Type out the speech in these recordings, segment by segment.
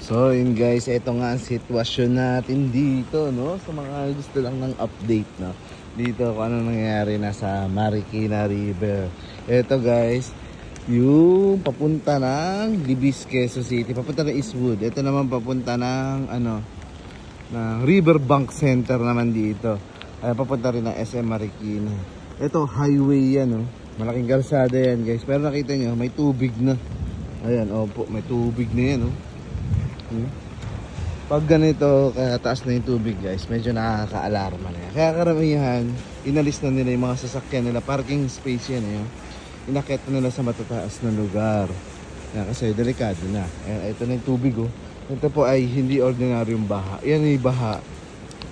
So yun guys, ito nga ang sitwasyon natin dito, no? Sa mga gusto lang ng update, no? Dito kung ano nangyayari na sa Marikina River. Ito guys, yung papunta ng Libis, Quezon City, papunta ng Eastwood. Ito naman papunta ng ng Riverbank Center naman dito. Ay papunta rin ng SM Marikina. Ito highway yan, no? Malaking kalsada yan guys. Pero nakita nyo, may tubig na. Ayan, opo, may tubig na yan, no? Pag ganito kaya taas na yung tubig guys, medyo nakaka-alarma na yan. Kaya karamihan, inalis na nila yung mga sasakyan nila, parking space yan eh. Inakit na nila sa matataas na lugar yan, kasi delikado na. Ito na yung tubig oh. Ito po ay hindi ordinaryong baha. Yan yung baha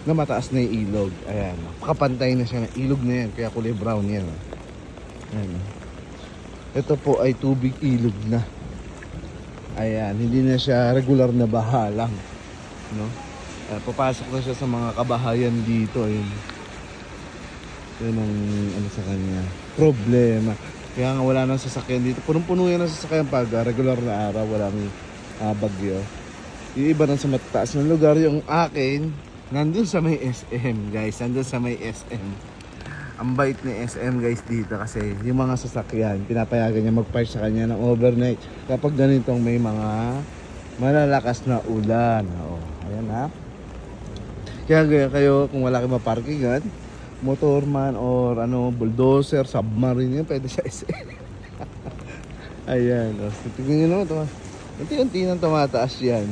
na mataas na yung ilog. Ayan, pakapantay na siya ng ilog na yan, kaya kulay brown yan oh. Ayan. Ito po ay tubig ilog na. Ayan, hindi na siya regular na baha lang, no? Papasok na siya sa mga kabahayan dito. Yun ang ano sa kanya, problema. Kaya nga wala nang sasakyan dito. Punong-puno yan ang sasakyan pag regular na araw, wala may bagyo. Yung iba nang sa matataas ng lugar. Yung akin, nandun sa may SM guys, nandun sa may SM. Ang bait ni SM guys dito kasi yung mga sasakyan, pinapayagan niya mag-park sa kanya ng overnight kapag ganitong may mga malalakas na ulan. Ayan ha. Kaya kayo kung wala kayong maparkingan, motorman or bulldozer, submarine yan, pwede sa SM. Ayan. Tignan nyo naman, unti-unti nang tumataas yan.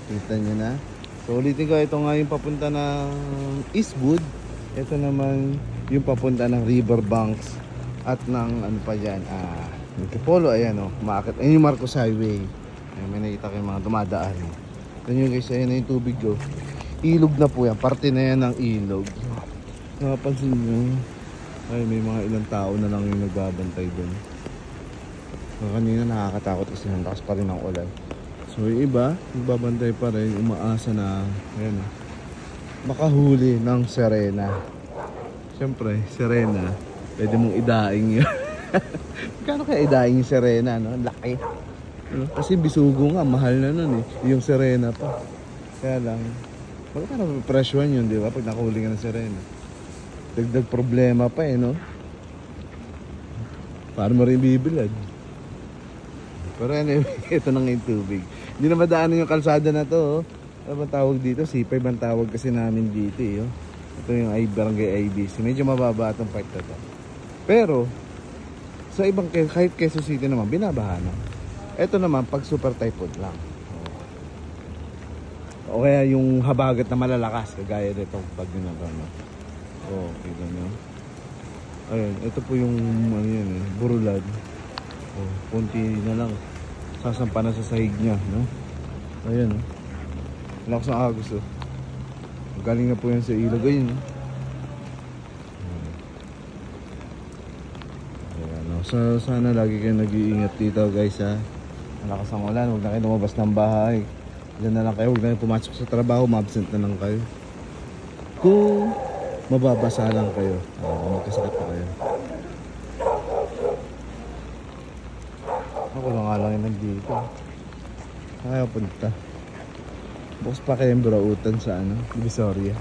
Kita nyo na. So ulitin ko, ito nga yung papunta ng Eastwood. Ito naman yung papunta ng Riverbanks at ng ano pa dyan, Antipolo. Ayan o, umaakit. Ayan yung Marcos Highway. Ayan, may nakita kayong mga dumadaan. Ito nyo guys, ayan na yung tubig o. Ilog na po yan, parte na yan ng ilog. Nakapansin nyo, ay may mga ilang tao na lang yung nagbabantay doon. Kanina nakakatakot kasi lakas pa rin ang ulan. So yung iba, nagbabantay pa rin, umaasa na, ayan o, makahuli ng sirena. Siyempre, sirena, pwede mong idaing yun. Kano kaya idaing yung sirena, no? Laki. Kasi bisugo nga, mahal na nun eh. Yung sirena pa. Kaya lang, bakit na presyon yun, di ba? Pag nakahuli ka ng sirena. Dagdag problema pa eh, no? Paano mo rin bibilad? Pero anyway, ito na nga yung tubig. Hindi na madaanan yung kalsada na to, oh. Ano ba tawag dito? C5 ang tawag kasi namin dito eh. Ito yung Barangay IBC. Medyo mababa itong part na to. Pero sa ibang, kahit Quezon City naman, binabaha na. Ito naman pag super typhoon lang. O kaya yung habagat na malalakas, kagaya nitong bagyo na gano'n. Kita nyo. Ayun, ito po yung ano yan eh, Burulad. Kunti na lang, sasampa na sa sahig niya, no? Ayun, lakas ng agos oh. Galing na po yan sa ilog. Ayun oh. Ayan, oh. So sana lagi kayo nag-iingat dito guys ha. Malakas ang ulan, huwag na kayo lumabas ng bahay. Diyan na lang kayo, huwag na kayo pumasok sa trabaho, ma-absent na lang kayo. Kung mababasa lang kayo, magkasakit pa kayo. Ako na nga lang yung nandito. Kaya punta. Bukas pa kayong burautan sa Divisoria.